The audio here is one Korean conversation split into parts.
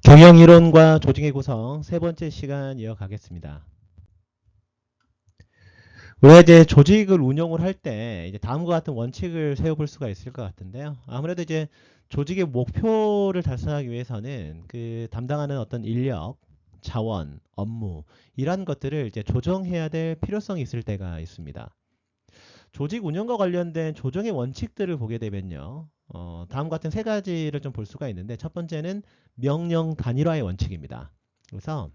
경영이론과 조직의 구성 세 번째 시간 이어가겠습니다. 우리가 이제 조직을 운영을 할 때 이제 다음과 같은 원칙을 세워볼 수가 있을 것 같은데요. 아무래도 이제 조직의 목표를 달성하기 위해서는 그 담당하는 어떤 인력, 자원, 업무 이런 것들을 이제 조정해야 될 필요성이 있을 때가 있습니다. 조직 운영과 관련된 조정의 원칙들을 보게 되면요. 다음과 같은 세 가지를 좀 볼 수가 있는데 첫 번째는 명령 단일화의 원칙입니다. 그래서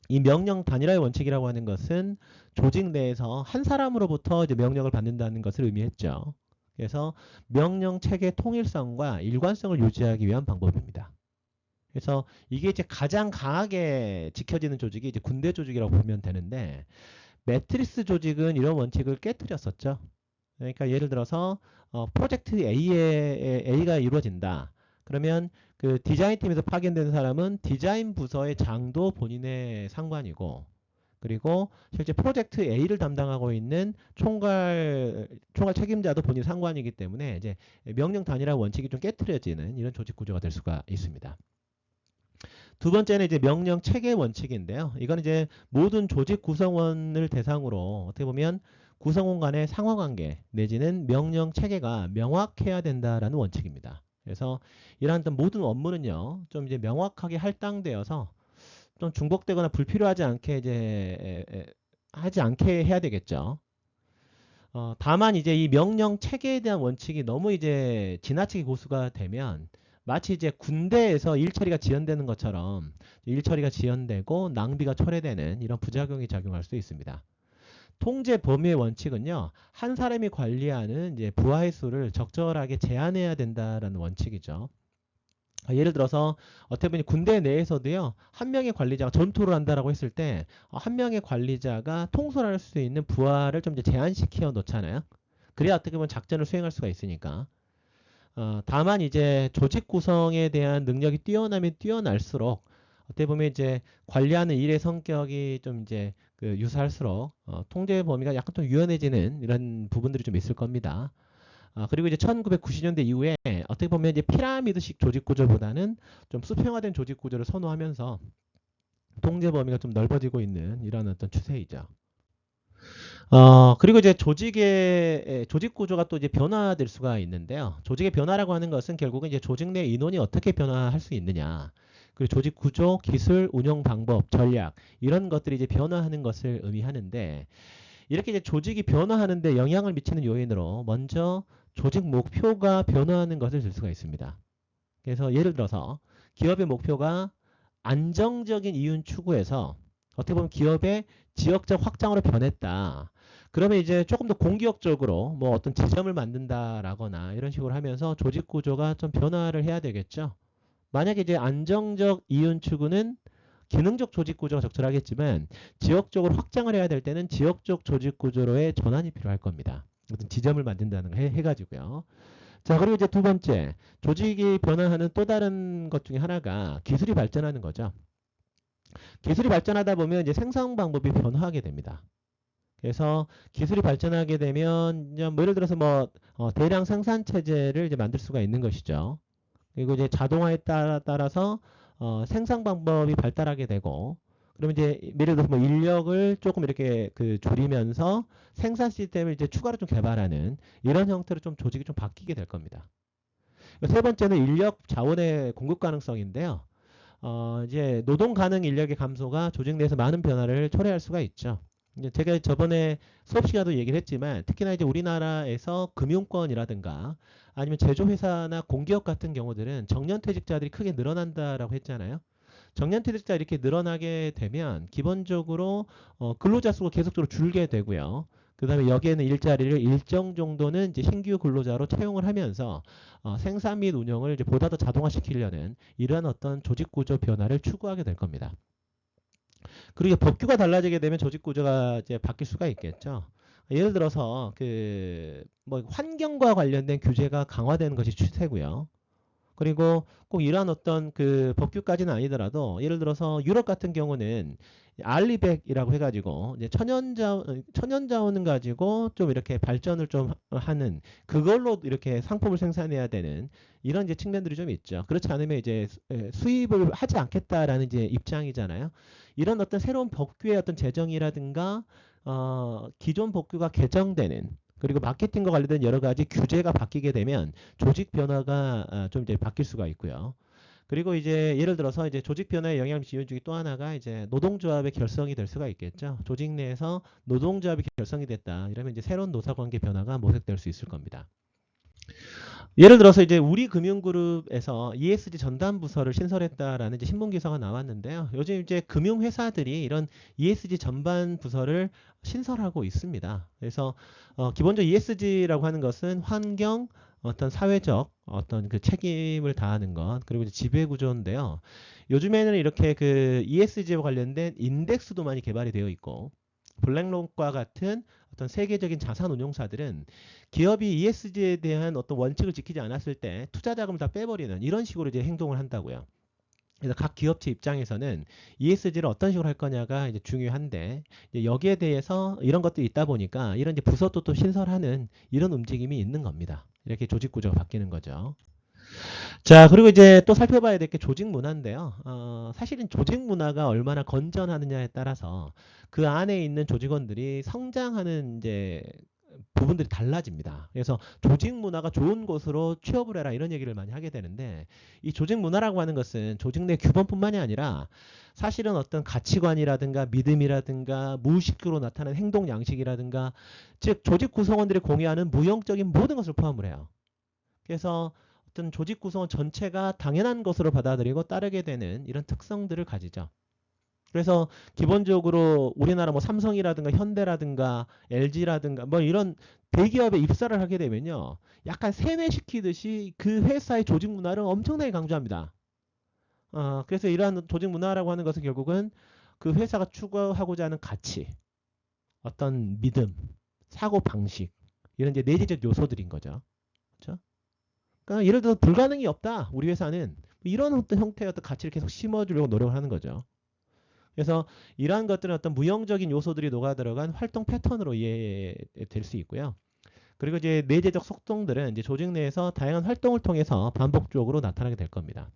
이 명령 단일화의 원칙이라고 하는 것은 조직 내에서 한 사람으로부터 이제 명령을 받는다는 것을 의미했죠. 그래서 명령 체계 통일성과 일관성을 유지하기 위한 방법입니다. 그래서 이게 이제 가장 강하게 지켜지는 조직이 이제 군대 조직이라고 보면 되는데 매트리스 조직은 이런 원칙을 깨뜨렸었죠. 그러니까 예를 들어서 프로젝트 A가 이루어진다. 그러면 그 디자인 팀에서 파견된 사람은 디자인 부서의 장도 본인의 상관이고, 그리고 실제 프로젝트 A를 담당하고 있는 총괄 책임자도 본인 상관이기 때문에 이제 명령 단일화 원칙이 좀 깨트려지는 이런 조직 구조가 될 수가 있습니다. 두 번째는 이제 명령 체계 원칙인데요. 이건 이제 모든 조직 구성원을 대상으로 어떻게 보면 구성원 간의 상호관계 내지는 명령 체계가 명확해야 된다라는 원칙입니다. 그래서 이러한 모든 업무는요, 좀 이제 명확하게 할당되어서 좀 중복되거나 불필요하지 않게 하지 않게 해야 되겠죠. 다만 이제 이 명령 체계에 대한 원칙이 너무 이제 지나치게 고수가 되면 마치 이제 군대에서 일 처리가 지연되는 것처럼 일 처리가 지연되고 낭비가 초래되는 이런 부작용이 작용할 수 있습니다. 통제 범위의 원칙은요, 한 사람이 관리하는 이제 부하의 수를 적절하게 제한해야 된다라는 원칙이죠. 예를 들어서 어떻게 보면 군대 내에서도요, 한 명의 관리자가 전투를 한다라고 했을 때 한 명의 관리자가 통솔할 수 있는 부하를 좀 이제 제한시켜 놓잖아요. 그래야 어떻게 보면 작전을 수행할 수가 있으니까. 다만 이제 조직 구성에 대한 능력이 뛰어나면 뛰어날수록 어떻게 보면 이제 관리하는 일의 성격이 좀 이제 그 유사할수록 통제 범위가 약간 좀 유연해지는 이런 부분들이 좀 있을 겁니다. 그리고 이제 1990년대 이후에 어떻게 보면 이제 피라미드식 조직 구조보다는 좀 수평화된 조직 구조를 선호하면서 통제 범위가 좀 넓어지고 있는 이런 어떤 추세이죠. 그리고 이제 조직 구조가 또 이제 변화될 수가 있는데요. 조직의 변화라고 하는 것은 결국은 이제 조직 내 인원이 어떻게 변화할 수 있느냐. 그리고 조직 구조, 기술, 운영 방법, 전략 이런 것들이 이제 변화하는 것을 의미하는데 이렇게 이제 조직이 변화하는데 영향을 미치는 요인으로 먼저 조직 목표가 변화하는 것을 들 수가 있습니다. 그래서 예를 들어서 기업의 목표가 안정적인 이윤 추구에서 어떻게 보면 기업의 지역적 확장으로 변했다. 그러면 이제 조금 더 공격적으로 뭐 어떤 지점을 만든다라거나 이런 식으로 하면서 조직 구조가 좀 변화를 해야 되겠죠. 만약에 이제 안정적 이윤 추구는 기능적 조직 구조가 적절하겠지만 지역적으로 확장을 해야 될 때는 지역적 조직 구조로의 전환이 필요할 겁니다. 어떤 지점을 만든다는 거 해가지고요. 자, 그리고 이제 두 번째, 조직이 변화하는 또 다른 것 중에 하나가 기술이 발전하는 거죠. 기술이 발전하다 보면 이제 생산 방법이 변화하게 됩니다. 그래서 기술이 발전하게 되면 이제 뭐 예를 들어서 뭐 대량 생산 체제를 이제 만들 수가 있는 것이죠. 그리고 이제 자동화에 따라서 생산 방법이 발달하게 되고 그러면 이제 예를 들어서 뭐 인력을 조금 이렇게 그 줄이면서 생산 시스템을 이제 추가로 좀 개발하는 이런 형태로 좀 조직이 좀 바뀌게 될 겁니다. 세 번째는 인력 자원의 공급 가능성인데요. 이제 노동 가능 인력의 감소가 조직 내에서 많은 변화를 초래할 수가 있죠. 이제 제가 저번에 수업 시간도 얘기를 했지만 특히나 이제 우리나라에서 금융권이라든가 아니면 제조회사나 공기업 같은 경우들은 정년퇴직자들이 크게 늘어난다라고 했잖아요. 정년퇴직자 이렇게 늘어나게 되면 기본적으로 근로자 수가 계속적으로 줄게 되고요. 그 다음에 여기에는 일자리를 일정 정도는 이제 신규 근로자로 채용을 하면서 생산 및 운영을 이제 보다 더 자동화시키려는 이러한 어떤 조직 구조 변화를 추구하게 될 겁니다. 그리고 법규가 달라지게 되면 조직 구조가 이제 바뀔 수가 있겠죠. 예를 들어서 그 뭐 환경과 관련된 규제가 강화되는 것이 추세고요. 그리고 꼭 이러한 어떤 그 법규까지는 아니더라도 예를 들어서 유럽 같은 경우는 알리백이라고 해가지고 이제 천연자원을 가지고 좀 이렇게 발전을 좀 하는 그걸로 이렇게 상품을 생산해야 되는 이런 이제 측면들이 좀 있죠. 그렇지 않으면 이제 수입을 하지 않겠다라는 이제 입장이잖아요. 이런 어떤 새로운 법규의 어떤 제정이라든가 기존 법규가 개정되는 그리고 마케팅과 관련된 여러 가지 규제가 바뀌게 되면 조직 변화가 좀 이제 바뀔 수가 있고요. 그리고 이제 예를 들어서 이제 조직 변화에 영향을 미치는 중에 또 하나가 이제 노동조합의 결성이 될 수가 있겠죠. 조직 내에서 노동조합이 결성이 됐다. 이러면 이제 새로운 노사관계 변화가 모색될 수 있을 겁니다. 예를 들어서 이제 우리 금융그룹에서 ESG 전담 부서를 신설했다라는 이제 신문 기사가 나왔는데요. 요즘 이제 금융회사들이 이런 ESG 전반 부서를 신설하고 있습니다. 그래서 기본적으로 ESG라고 하는 것은 환경, 어떤 사회적 어떤 그 책임을 다하는 것 그리고 이제 지배 구조인데요. 요즘에는 이렇게 그 ESG와 관련된 인덱스도 많이 개발이 되어 있고 블랙록과 같은 어떤 세계적인 자산 운용사들은 기업이 ESG에 대한 어떤 원칙을 지키지 않았을 때 투자 자금을 다 빼버리는 이런 식으로 이제 행동을 한다고요. 그래서 각 기업체 입장에서는 ESG를 어떤 식으로 할 거냐가 이제 중요한데 이제 여기에 대해서 이런 것도 있다 보니까 이런 이제 부서도 또 신설하는 이런 움직임이 있는 겁니다. 이렇게 조직 구조가 바뀌는 거죠. 자, 그리고 이제 또 살펴봐야 될 게 조직 문화인데요. 사실은 조직 문화가 얼마나 건전하느냐에 따라서 그 안에 있는 조직원들이 성장하는 이제 부분들이 달라집니다. 그래서 조직 문화가 좋은 곳으로 취업을 해라 이런 얘기를 많이 하게 되는데 이 조직 문화라고 하는 것은 조직 내 규범뿐만이 아니라 사실은 어떤 가치관이라든가 믿음이라든가 무의식적으로 나타나는 행동 양식이라든가 즉 조직 구성원들이 공유하는 무형적인 모든 것을 포함을 해요. 그래서 어떤 조직 구성원 전체가 당연한 것으로 받아들이고 따르게 되는 이런 특성들을 가지죠. 그래서 기본적으로 우리나라 뭐 삼성이라든가 현대라든가 LG라든가 뭐 이런 대기업에 입사를 하게 되면요. 약간 세뇌시키듯이 그 회사의 조직 문화를 엄청나게 강조합니다. 그래서 이러한 조직 문화라고 하는 것은 결국은 그 회사가 추구하고자 하는 가치, 어떤 믿음, 사고 방식 이런 이제 내재적 요소들인 거죠. 그렇죠? 그러니까 예를 들어 불가능이 없다. 우리 회사는 이런 어떤 형태의 어떤 가치를 계속 심어주려고 노력을 하는 거죠. 그래서 이러한 것들은 어떤 무형적인 요소들이 녹아 들어간 활동 패턴으로 이해될 수 있고요. 그리고 이제 내재적 속성들은 이제 조직 내에서 다양한 활동을 통해서 반복적으로 나타나게 될 겁니다.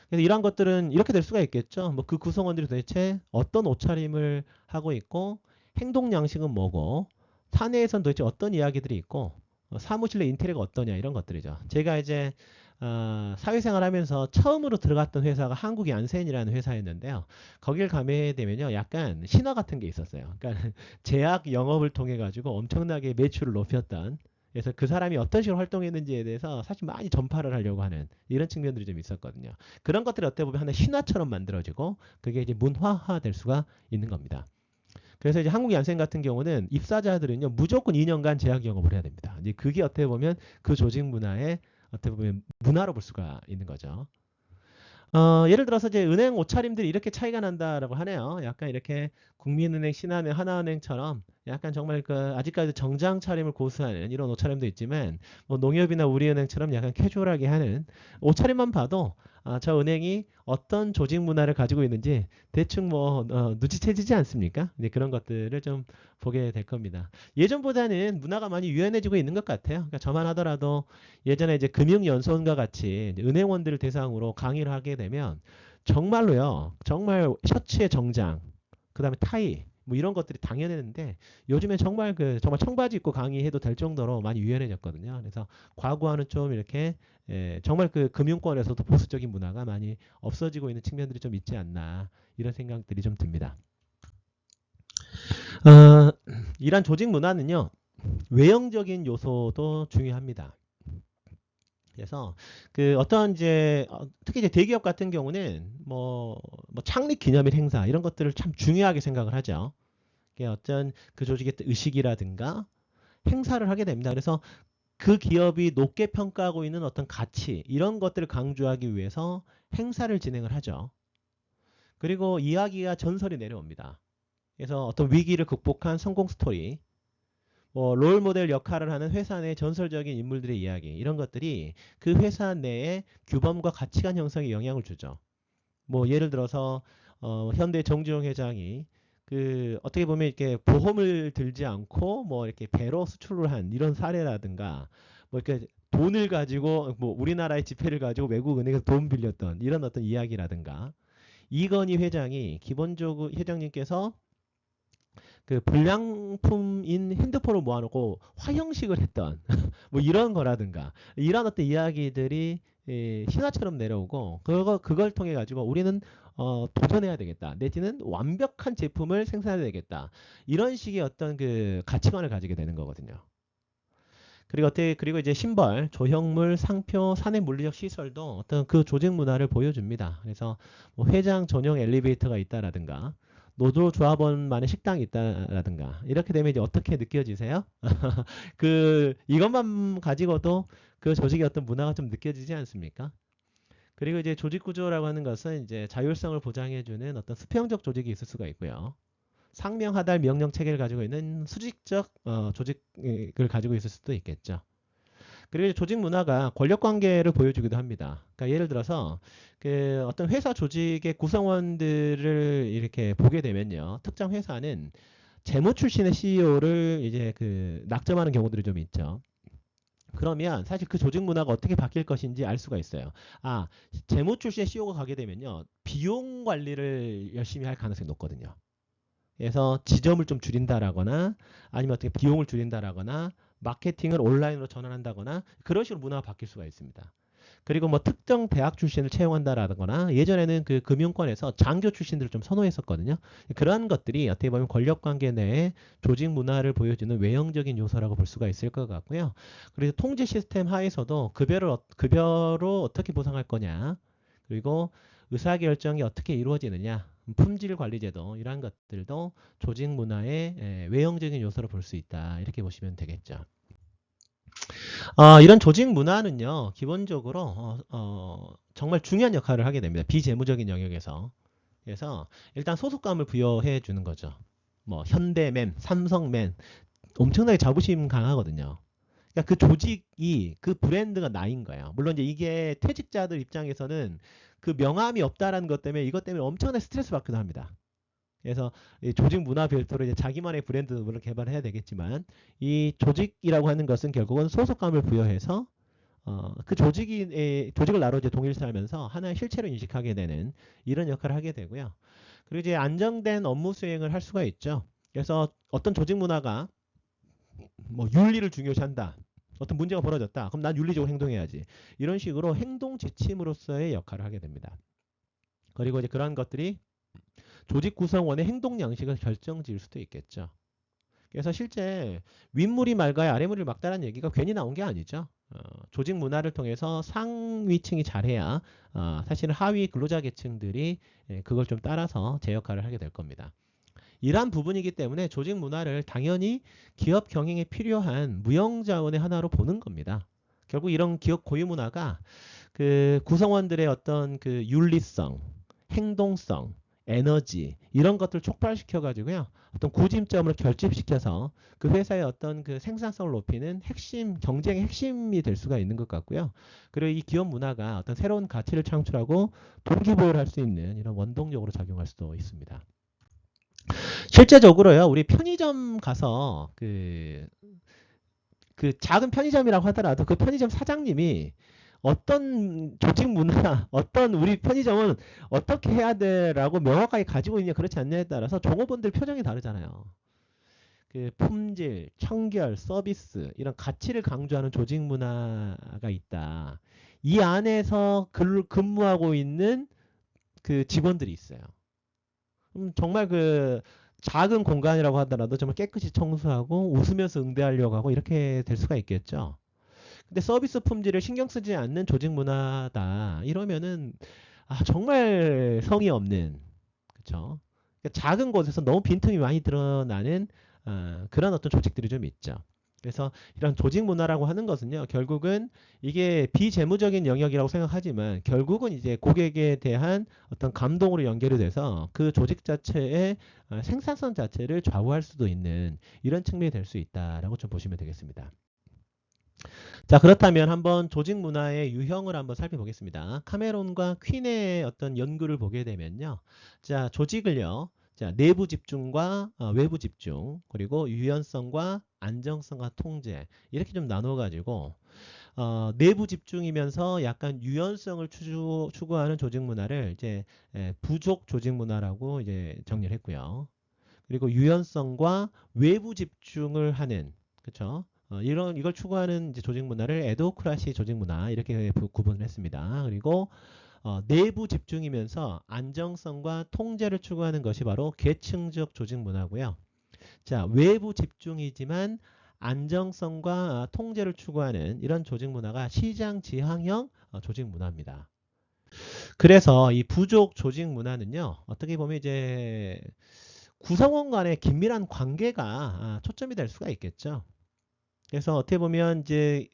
그래서 이러한 것들은 이렇게 될 수가 있겠죠. 뭐 그 구성원들이 도대체 어떤 옷차림을 하고 있고 행동 양식은 뭐고 사내에선 도대체 어떤 이야기들이 있고 사무실 내 인테리어가 어떠냐 이런 것들이죠. 제가 이제 사회생활 하면서 처음으로 들어갔던 회사가 한국의 안센이라는 회사였는데요. 거길 가게 되면요. 약간 신화 같은 게 있었어요. 그러니까 제약 영업을 통해 가지고 엄청나게 매출을 높였던 그래서 그 사람이 어떤 식으로 활동했는지에 대해서 사실 많이 전파를 하려고 하는 이런 측면들이 좀 있었거든요. 그런 것들이 어떻게 보면 하나의 신화처럼 만들어지고 그게 이제 문화화 될 수가 있는 겁니다. 그래서 이제 한국 얀센 같은 경우는 입사자들은요 무조건 2년간 제약 영업을 해야 됩니다. 이제 그게 어떻게 보면 그 조직 문화의 어떻게 보면 문화로 볼 수가 있는 거죠. 예를 들어서 이제 은행 옷차림들이 이렇게 차이가 난다라고 하네요. 약간 이렇게 국민은행, 신한은행, 하나은행처럼 약간 정말 그 아직까지 정장 차림을 고수하는 이런 옷차림도 있지만 뭐 농협이나 우리은행처럼 약간 캐주얼하게 하는 옷차림만 봐도 저 은행이 어떤 조직 문화를 가지고 있는지 대충 뭐 눈치채지지 않습니까? 이제 그런 것들을 좀 보게 될 겁니다. 예전보다는 문화가 많이 유연해지고 있는 것 같아요. 그러니까 저만 하더라도 예전에 이제 금융연수원과 같이 은행원들을 대상으로 강의를 하게 되면 정말로요. 정말 셔츠에 정장, 그다음에 타이 뭐 이런 것들이 당연했는데 요즘엔 정말 그 정말 청바지 입고 강의해도 될 정도로 많이 유연해졌거든요. 그래서 과거와는 좀 이렇게 정말 그 금융권에서도 보수적인 문화가 많이 없어지고 있는 측면들이 좀 있지 않나 이런 생각들이 좀 듭니다. 어, 이런 조직 문화는요 외형적인 요소도 중요합니다. 그래서 그 어떤 이제 특히 이제 대기업 같은 경우는 뭐 창립 기념일 행사 이런 것들을 참 중요하게 생각을 하죠. 이게 어떤 그 조직의 의식이라든가 행사를 하게 됩니다. 그래서 그 기업이 높게 평가하고 있는 어떤 가치 이런 것들을 강조하기 위해서 행사를 진행을 하죠. 그리고 이야기가 전설이 내려옵니다. 그래서 어떤 위기를 극복한 성공 스토리 롤 모델 역할을 하는 회사 내 전설적인 인물들의 이야기 이런 것들이 그 회사 내의 규범과 가치관 형성에 영향을 주죠. 뭐 예를 들어서 현대 정주영 회장이 그 어떻게 보면 이렇게 보험을 들지 않고 뭐 이렇게 배로 수출을 한 이런 사례라든가 뭐 이렇게 돈을 가지고 뭐 우리나라의 지폐를 가지고 외국 은행에서 돈 빌렸던 이런 어떤 이야기라든가 이건희 회장이 기본적으로 회장님께서 그 불량품인 핸드폰을 모아놓고 화형식을 했던 뭐 이런 거라든가 이런 어떤 이야기들이 신화처럼 내려오고 그걸 통해 가지고 우리는 도전해야 되겠다 내지는 완벽한 제품을 생산해야 되겠다 이런 식의 어떤 그 가치관을 가지게 되는 거거든요. 그리고 이제 심벌, 조형물, 상표, 사내 물리적 시설도 어떤 그 조직 문화를 보여줍니다. 그래서 뭐 회장 전용 엘리베이터가 있다라든가 노조 조합원만의 식당이 있다라든가 이렇게 되면 이제 어떻게 느껴지세요? 그 이것만 가지고도 그 조직의 어떤 문화가 좀 느껴지지 않습니까? 그리고 이제 조직 구조라고 하는 것은 이제 자율성을 보장해주는 어떤 수평적 조직이 있을 수가 있고요. 상명하달 명령 체계를 가지고 있는 수직적 조직을 가지고 있을 수도 있겠죠. 그리고 조직 문화가 권력 관계를 보여주기도 합니다. 그러니까 예를 들어서 그 어떤 회사 조직의 구성원들을 이렇게 보게 되면요. 특정 회사는 재무 출신의 CEO를 이제 그 낙점하는 경우들이 좀 있죠. 그러면 사실 그 조직 문화가 어떻게 바뀔 것인지 알 수가 있어요. 아, 재무 출신의 CEO가 가게 되면요. 비용 관리를 열심히 할 가능성이 높거든요. 그래서 지점을 좀 줄인다라거나 아니면 어떻게 비용을 줄인다라거나 마케팅을 온라인으로 전환한다거나 그런 식으로 문화가 바뀔 수가 있습니다. 그리고 뭐 특정 대학 출신을 채용한다라거나 예전에는 그 금융권에서 장교 출신들을 좀 선호했었거든요. 그러한 것들이 어떻게 보면 권력 관계 내에 조직 문화를 보여주는 외형적인 요소라고 볼 수가 있을 것 같고요. 그리고 통제 시스템 하에서도 급여로 어떻게 보상할 거냐 그리고 의사결정이 어떻게 이루어지느냐 품질 관리 제도 이러한 것들도 조직 문화의 외형적인 요소로 볼 수 있다. 이렇게 보시면 되겠죠. 이런 조직 문화는요, 기본적으로 정말 중요한 역할을 하게 됩니다. 비재무적인 영역에서. 그래서 일단 소속감을 부여해 주는 거죠. 뭐 현대맨, 삼성맨 엄청나게 자부심 강하거든요. 그러니까 그 조직이 그 브랜드가 나인 거예요. 물론 이제 이게 퇴직자들 입장에서는 그 명함이 없다라는 것 때문에 이것 때문에 엄청나게 스트레스 받기도 합니다. 그래서 이 조직 문화 별도로 이제 자기만의 브랜드도 물론 개발해야 되겠지만 이 조직이라고 하는 것은 결국은 소속감을 부여해서 그 조직을 나로 이제 동일시하면서 하나의 실체로 인식하게 되는 이런 역할을 하게 되고요. 그리고 이제 안정된 업무 수행을 할 수가 있죠. 그래서 어떤 조직 문화가 뭐 윤리를 중요시한다. 어떤 문제가 벌어졌다. 그럼 난 윤리적으로 행동해야지. 이런 식으로 행동 지침으로서의 역할을 하게 됩니다. 그리고 이제 그러한 것들이 조직 구성원의 행동 양식을 결정지을 수도 있겠죠. 그래서 실제 윗물이 맑아야 아랫물이 맑다는 얘기가 괜히 나온 게 아니죠. 조직 문화를 통해서 상위층이 잘해야 사실은 하위 근로자 계층들이 그걸 좀 따라서 제 역할을 하게 될 겁니다. 이러한 부분이기 때문에 조직 문화를 당연히 기업 경영에 필요한 무형자원의 하나로 보는 겁니다. 결국 이런 기업 고유 문화가 그 구성원들의 어떤 그 윤리성, 행동성, 에너지 이런 것들을 촉발시켜 가지고요. 어떤 구심점을 결집시켜서 그 회사의 어떤 그 생산성을 높이는 핵심 경쟁의 핵심이 될 수가 있는 것 같고요. 그리고 이 기업 문화가 어떤 새로운 가치를 창출하고 동기부여를 할 수 있는 이런 원동력으로 작용할 수도 있습니다. 실제적으로요. 우리 편의점 가서 그 작은 편의점이라고 하더라도 그 편의점 사장님이 어떤 조직 문화, 어떤 우리 편의점은 어떻게 해야 돼라고 명확하게 가지고 있냐 그렇지 않냐에 따라서 종업원들 표정이 다르잖아요. 그 품질, 청결, 서비스 이런 가치를 강조하는 조직 문화가 있다. 이 안에서 근무하고 있는 그 직원들이 있어요. 정말 그 작은 공간이라고 하더라도 정말 깨끗이 청소하고 웃으면서 응대하려고 하고 이렇게 될 수가 있겠죠. 근데 서비스 품질을 신경 쓰지 않는 조직 문화다. 이러면은 정말 성의 없는 그렇죠. 그러니까 작은 곳에서 너무 빈틈이 많이 드러나는 그런 어떤 조직들이 좀 있죠. 그래서 이런 조직 문화라고 하는 것은요, 결국은 이게 비재무적인 영역이라고 생각하지만 결국은 이제 고객에 대한 어떤 감동으로 연결이 돼서 그 조직 자체의 생산성 자체를 좌우할 수도 있는 이런 측면이 될 수 있다라고 좀 보시면 되겠습니다. 자, 그렇다면 한번 조직 문화의 유형을 한번 살펴보겠습니다. 카메론과 퀸의 어떤 연구를 보게 되면요. 자, 조직을요. 자, 내부 집중과 외부 집중, 그리고 유연성과 안정성과 통제 이렇게 좀 나눠 가지고 내부 집중이면서 약간 유연성을 추구하는 조직 문화를 이제 부족 조직 문화라고 이제 정리를 했고요. 그리고 유연성과 외부 집중을 하는, 그렇죠? 이걸 추구하는 이제 조직 문화를 에도크라시 조직 문화 이렇게 구분을 했습니다. 그리고 내부 집중이면서 안정성과 통제를 추구하는 것이 바로 계층적 조직 문화고요. 자, 외부 집중이지만 안정성과 통제를 추구하는 이런 조직 문화가 시장 지향형 조직 문화입니다. 그래서 이 부족 조직 문화는요, 어떻게 보면 이제 구성원 간의 긴밀한 관계가 초점이 될 수가 있겠죠. 그래서 어떻게 보면 이제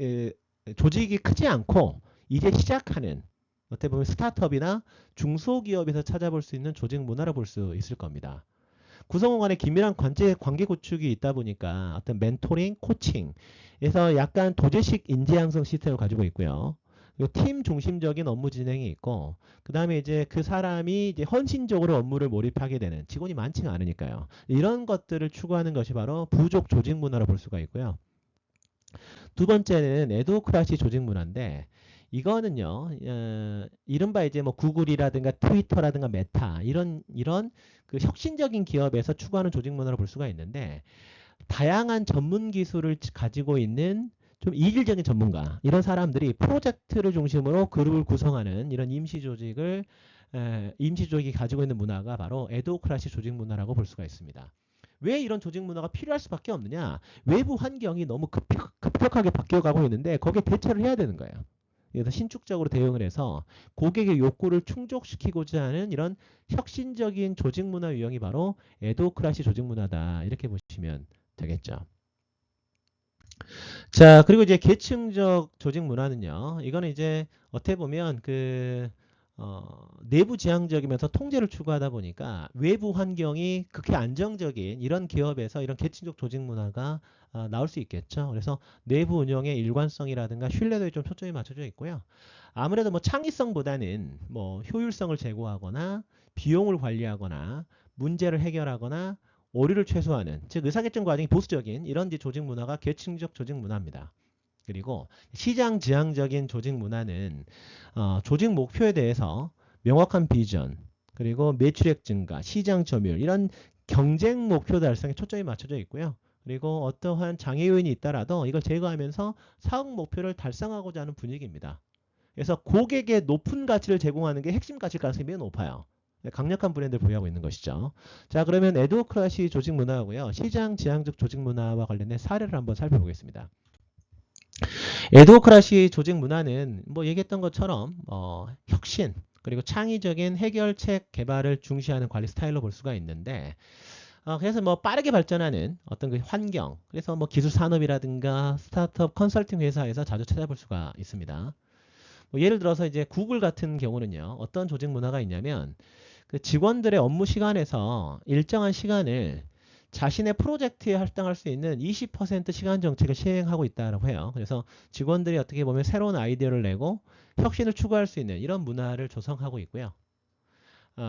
조직이 크지 않고 이제 시작하는 어떻게 보면 스타트업이나 중소기업에서 찾아볼 수 있는 조직 문화라 볼 수 있을 겁니다. 구성원 간의 긴밀한 관계 구축이 있다 보니까 어떤 멘토링, 코칭에서 약간 도제식 인재 양성 시스템을 가지고 있고요. 그리고 팀 중심적인 업무 진행이 있고, 그 다음에 이제 그 사람이 이제 헌신적으로 업무를 몰입하게 되는 직원이 많지가 않으니까요. 이런 것들을 추구하는 것이 바로 부족 조직 문화로 볼 수가 있고요. 두 번째는 에도크라시 조직 문화인데, 이거는요, 이른바 이제 뭐 구글이라든가 트위터라든가 메타 이런 그 혁신적인 기업에서 추구하는 조직 문화로 볼 수가 있는데, 다양한 전문 기술을 가지고 있는 좀 이질적인 전문가 이런 사람들이 프로젝트를 중심으로 그룹을 구성하는 이런 임시 조직이 가지고 있는 문화가 바로 에도크라시 조직 문화라고 볼 수가 있습니다. 왜 이런 조직 문화가 필요할 수밖에 없느냐? 외부 환경이 너무 급격하게 바뀌어가고 있는데 거기에 대처를 해야 되는 거예요. 그래서 신축적으로 대응을 해서 고객의 욕구를 충족시키고자 하는 이런 혁신적인 조직 문화 유형이 바로 에도크라시 조직 문화다. 이렇게 보시면 되겠죠. 자, 그리고 이제 계층적 조직 문화는요. 이거는 이제 어떻게 보면 내부 지향적이면서 통제를 추구하다 보니까 외부 환경이 극히 안정적인 이런 기업에서 이런 계층적 조직 문화가 나올 수 있겠죠. 그래서 내부 운영의 일관성이라든가 신뢰도에 좀 초점이 맞춰져 있고요. 아무래도 뭐 창의성보다는 뭐 효율성을 제고하거나 비용을 관리하거나 문제를 해결하거나 오류를 최소화하는, 즉 의사결정 과정이 보수적인 이런 이제 조직 문화가 계층적 조직 문화입니다. 그리고 시장 지향적인 조직 문화는 조직 목표에 대해서 명확한 비전, 그리고 매출액 증가, 시장 점유율 이런 경쟁 목표 달성에 초점이 맞춰져 있고요. 그리고 어떠한 장애 요인이 있더라도 이걸 제거하면서 사업 목표를 달성하고자 하는 분위기입니다. 그래서 고객의 높은 가치를 제공하는 게 핵심 가치일 가능성이 매우 높아요. 강력한 브랜드를 보유하고 있는 것이죠. 자, 그러면 에도크라시 조직 문화하고요. 시장 지향적 조직 문화와 관련된 사례를 한번 살펴보겠습니다. 에도크라시 조직 문화는 뭐 얘기했던 것처럼 혁신 그리고 창의적인 해결책 개발을 중시하는 관리 스타일로 볼 수가 있는데, 그래서 뭐 빠르게 발전하는 어떤 그 환경, 그래서 뭐 기술 산업이라든가 스타트업 컨설팅 회사에서 자주 찾아볼 수가 있습니다. 뭐 예를 들어서 이제 구글 같은 경우는요, 어떤 조직 문화가 있냐면 그 직원들의 업무 시간에서 일정한 시간을 자신의 프로젝트에 할당할 수 있는 20% 시간 정책을 시행하고 있다고 해요. 그래서 직원들이 어떻게 보면 새로운 아이디어를 내고 혁신을 추구할 수 있는 이런 문화를 조성하고 있고요.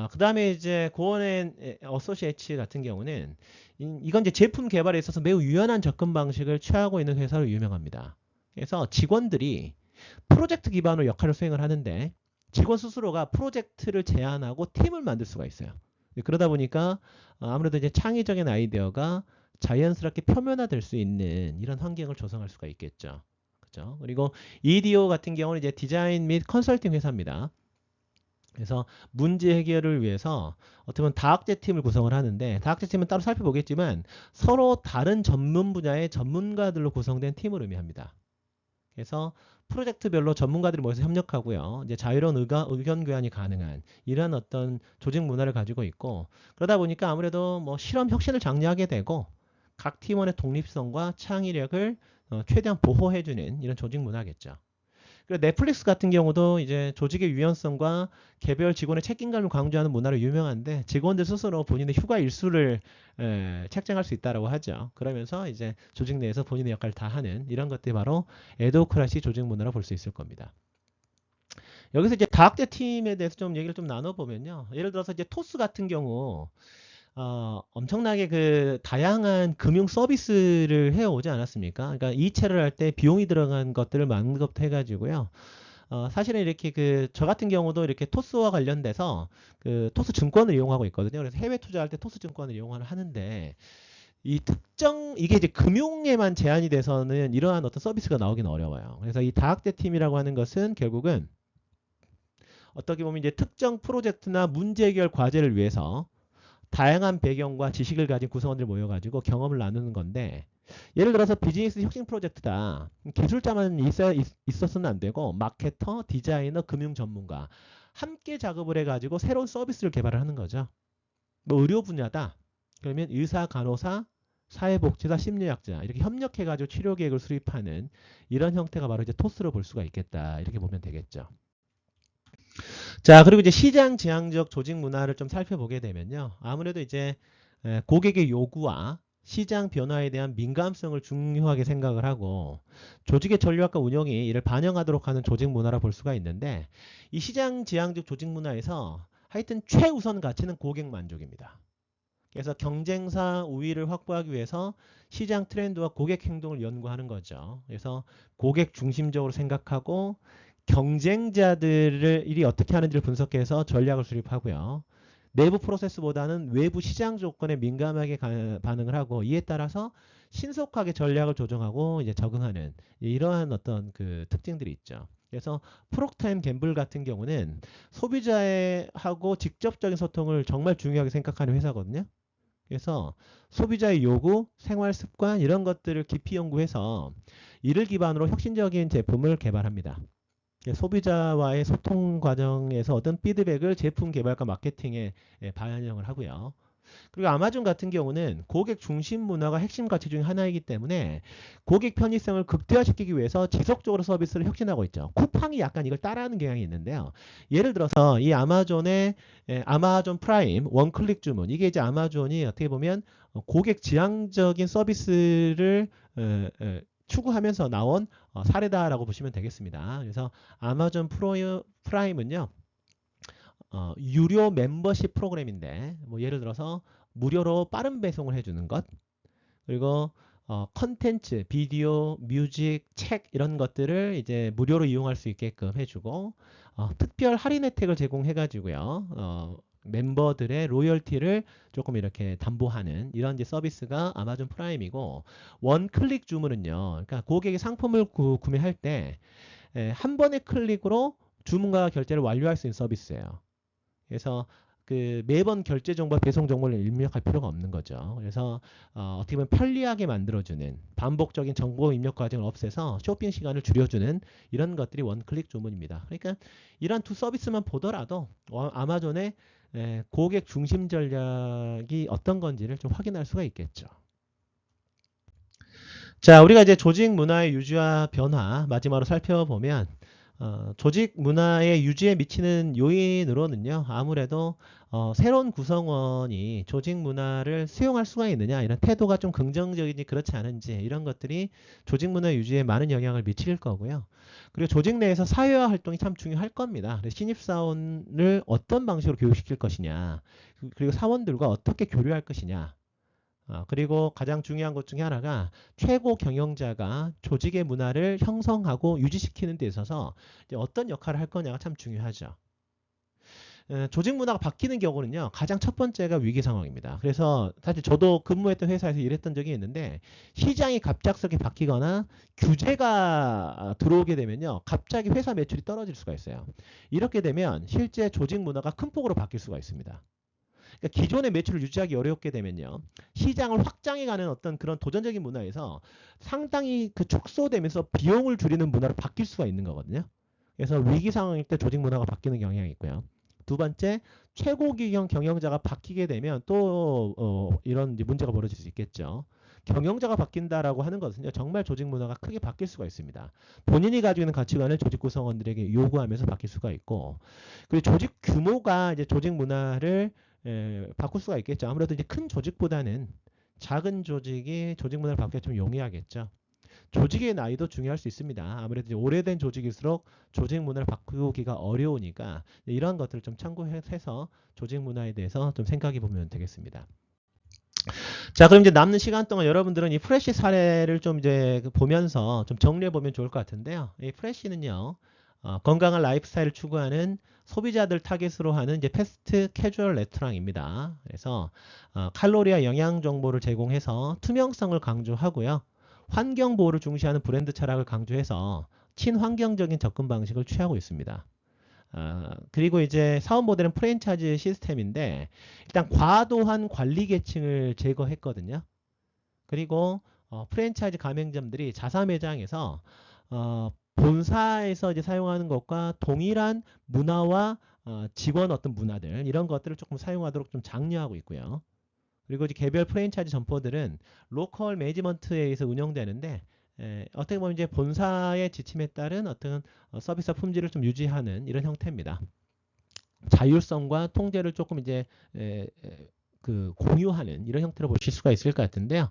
그 다음에 이제 고원앤 어소시에이츠 같은 경우는 이건 이제 제품 개발에 있어서 매우 유연한 접근 방식을 취하고 있는 회사로 유명합니다. 그래서 직원들이 프로젝트 기반으로 역할을 수행을 하는데 직원 스스로가 프로젝트를 제안하고 팀을 만들 수가 있어요. 그러다 보니까 아무래도 이제 창의적인 아이디어가 자연스럽게 표면화될 수 있는 이런 환경을 조성할 수가 있겠죠. 그렇죠? 그리고 EDO 같은 경우는 이제 디자인 및 컨설팅 회사입니다. 그래서 문제 해결을 위해서 어떻게 보면 다학제 팀을 구성을 하는데, 다학제 팀은 따로 살펴보겠지만 서로 다른 전문 분야의 전문가들로 구성된 팀을 의미합니다. 그래서 프로젝트별로 전문가들이 모여서 협력하고요. 이제 자유로운 의견 교환이 가능한 이런 어떤 조직 문화를 가지고 있고, 그러다 보니까 아무래도 뭐 실험 혁신을 장려하게 되고 각 팀원의 독립성과 창의력을 최대한 보호해주는 이런 조직 문화겠죠. 그리고 넷플릭스 같은 경우도 이제 조직의 유연성과 개별 직원의 책임감을 강조하는 문화로 유명한데 직원들 스스로 본인의 휴가 일수를 책정할 수 있다라고 하죠. 그러면서 이제 조직 내에서 본인의 역할을 다 하는 이런 것들이 바로 에도크라시 조직 문화로 볼 수 있을 겁니다. 여기서 이제 다학대 팀에 대해서 좀 얘기를 좀 나눠보면요. 예를 들어서 이제 토스 같은 경우 엄청나게 그 다양한 금융 서비스를 해오지 않았습니까? 그러니까 이체를 할 때 비용이 들어간 것들을 많은 것부터 해가지고요. 사실은 이렇게 그 저 같은 경우도 이렇게 토스와 관련돼서 그 토스 증권을 이용하고 있거든요. 그래서 해외 투자할 때 토스 증권을 이용을 하는데 이 특정 이게 이제 금융에만 제한이 돼서는 이러한 어떤 서비스가 나오긴 어려워요. 그래서 이 다학대 팀이라고 하는 것은 결국은 어떻게 보면 이제 특정 프로젝트나 문제 해결 과제를 위해서 다양한 배경과 지식을 가진 구성원들 모여가지고 경험을 나누는 건데 예를 들어서 비즈니스 혁신 프로젝트다. 기술자만 있었으면 안 되고 마케터, 디자이너, 금융 전문가 함께 작업을 해가지고 새로운 서비스를 개발을 하는 거죠. 뭐 의료 분야다. 그러면 의사, 간호사, 사회복지사, 심리학자 이렇게 협력해가지고 치료 계획을 수립하는 이런 형태가 바로 이제 토스로 볼 수가 있겠다. 이렇게 보면 되겠죠. 자, 그리고 이제 시장 지향적 조직 문화를 좀 살펴보게 되면요. 아무래도 이제 고객의 요구와 시장 변화에 대한 민감성을 중요하게 생각을 하고 조직의 전략과 운영이 이를 반영하도록 하는 조직 문화라 볼 수가 있는데 이 시장 지향적 조직 문화에서 하여튼 최우선 가치는 고객 만족입니다. 그래서 경쟁사 우위를 확보하기 위해서 시장 트렌드와 고객 행동을 연구하는 거죠. 그래서 고객 중심적으로 생각하고 경쟁자들을 일이 어떻게 하는지를 분석해서 전략을 수립하고요. 내부 프로세스보다는 외부 시장 조건에 민감하게 반응을 하고 이에 따라서 신속하게 전략을 조정하고 이제 적응하는 이러한 어떤 그 특징들이 있죠. 그래서 프록터앤갬블 같은 경우는 소비자하고 직접적인 소통을 정말 중요하게 생각하는 회사거든요. 그래서 소비자의 요구, 생활 습관 이런 것들을 깊이 연구해서 이를 기반으로 혁신적인 제품을 개발합니다. 소비자와의 소통 과정에서 얻은 피드백을 제품 개발과 마케팅에 반영을 하고요. 그리고 아마존 같은 경우는 고객 중심 문화가 핵심 가치 중에 하나이기 때문에 고객 편의성을 극대화시키기 위해서 지속적으로 서비스를 혁신하고 있죠. 쿠팡이 약간 이걸 따라하는 경향이 있는데요. 예를 들어서 이 아마존의 아마존 프라임 원클릭 주문 이게 이제 아마존이 어떻게 보면 고객 지향적인 서비스를 추구하면서 나온 사례다라고 보시면 되겠습니다. 그래서 아마존 프라임은요. 유료 멤버십 프로그램인데 뭐 예를 들어서 무료로 빠른 배송을 해주는 것 그리고 컨텐츠, 비디오, 뮤직, 책 이런 것들을 이제 무료로 이용할 수 있게끔 해주고 특별 할인 혜택을 제공해가지고요. 멤버들의 로열티를 조금 이렇게 담보하는 이런 이제 서비스가 아마존 프라임이고 원클릭 주문은요. 그러니까 고객이 상품을 구매할 때 한 번의 클릭으로 주문과 결제를 완료할 수 있는 서비스예요. 그래서 그 매번 결제 정보와 배송 정보를 입력할 필요가 없는 거죠. 그래서 어떻게 보면 편리하게 만들어주는 반복적인 정보 입력 과정을 없애서 쇼핑 시간을 줄여주는 이런 것들이 원클릭 주문입니다. 그러니까 이런 두 서비스만 보더라도 아마존의 고객 중심 전략이 어떤 건지를 좀 확인할 수가 있겠죠. 자, 우리가 이제 조직 문화의 유지와 변화 마지막으로 살펴보면 조직 문화의 유지에 미치는 요인으로는요, 아무래도 새로운 구성원이 조직 문화를 수용할 수가 있느냐, 이런 태도가 좀 긍정적인지 그렇지 않은지, 이런 것들이 조직 문화 유지에 많은 영향을 미칠 거고요. 그리고 조직 내에서 사회화 활동이 참 중요할 겁니다. 신입사원을 어떤 방식으로 교육시킬 것이냐, 그리고 사원들과 어떻게 교류할 것이냐, 그리고 가장 중요한 것 중에 하나가 최고 경영자가 조직의 문화를 형성하고 유지시키는 데 있어서 이제 어떤 역할을 할 거냐가 참 중요하죠. 조직 문화가 바뀌는 경우는요, 가장 첫 번째가 위기 상황입니다. 그래서 사실 저도 근무했던 회사에서 일했던 적이 있는데 시장이 갑작스럽게 바뀌거나 규제가 들어오게 되면요, 갑자기 회사 매출이 떨어질 수가 있어요. 이렇게 되면 실제 조직 문화가 큰 폭으로 바뀔 수가 있습니다. 그러니까 기존의 매출을 유지하기 어렵게 되면요. 시장을 확장해가는 어떤 그런 도전적인 문화에서 상당히 그 축소되면서 비용을 줄이는 문화로 바뀔 수가 있는 거거든요. 그래서 위기 상황일 때 조직 문화가 바뀌는 경향이 있고요. 두 번째, 최고 기경 경영자가 바뀌게 되면 또 이런 문제가 벌어질 수 있겠죠. 경영자가 바뀐다라고 하는 것은요, 정말 조직 문화가 크게 바뀔 수가 있습니다. 본인이 가지고 있는 가치관을 조직 구성원들에게 요구하면서 바뀔 수가 있고, 그리고 조직 규모가 이제 조직 문화를 바꿀 수가 있겠죠. 아무래도 이제 큰 조직보다는 작은 조직이 조직 문화를 바뀌기 좀 용이하겠죠. 조직의 나이도 중요할 수 있습니다. 아무래도 이제 오래된 조직일수록 조직 문화를 바꾸기가 어려우니까 이러한 것들을 좀 참고해서 조직 문화에 대해서 좀 생각해 보면 되겠습니다. 자, 그럼 이제 남는 시간 동안 여러분들은 이 프레시 사례를 좀 이제 보면서 좀 정리해 보면 좋을 것 같은데요. 이 프레시는요, 건강한 라이프 스타일을 추구하는 소비자들 타겟으로 하는 이제 패스트 캐주얼 레스토랑입니다. 그래서 칼로리와 영양 정보를 제공해서 투명성을 강조하고요. 환경 보호를 중시하는 브랜드 철학을 강조해서 친환경적인 접근 방식을 취하고 있습니다. 그리고 이제 사업 모델은 프랜차이즈 시스템인데 일단 과도한 관리 계층을 제거했거든요. 그리고 프랜차이즈 가맹점들이 자사 매장에서 본사에서 이제 사용하는 것과 동일한 문화와 직원 어떤 문화들 이런 것들을 조금 사용하도록 좀 장려하고 있고요. 그리고 이제 개별 프랜차이즈 점포들은 로컬 매니지먼트에 의해서 운영되는데 어떻게 보면 이제 본사의 지침에 따른 어떤 서비스 품질을 좀 유지하는 이런 형태입니다. 자율성과 통제를 조금 이제 그 공유하는 이런 형태로 보실 수가 있을 것 같은데요.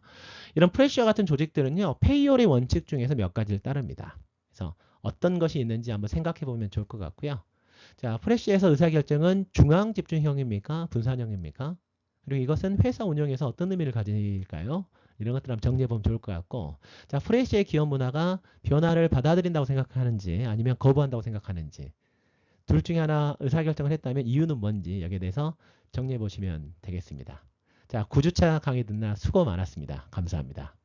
이런 프레시어 같은 조직들은요, 페이올의 원칙 중에서 몇 가지를 따릅니다. 그래서 어떤 것이 있는지 한번 생각해 보면 좋을 것 같고요. 자, 프레시에서 의사결정은 중앙 집중형입니까? 분산형입니까? 그리고 이것은 회사 운영에서 어떤 의미를 가질까요? 이런 것들 한번 정리해 보면 좋을 것 같고, 자, 프레시의 기업 문화가 변화를 받아들인다고 생각하는지 아니면 거부한다고 생각하는지 둘 중에 하나 의사결정을 했다면 이유는 뭔지 여기에 대해서 정리해 보시면 되겠습니다. 자, 9주차 강의 듣나 수고 많았습니다. 감사합니다.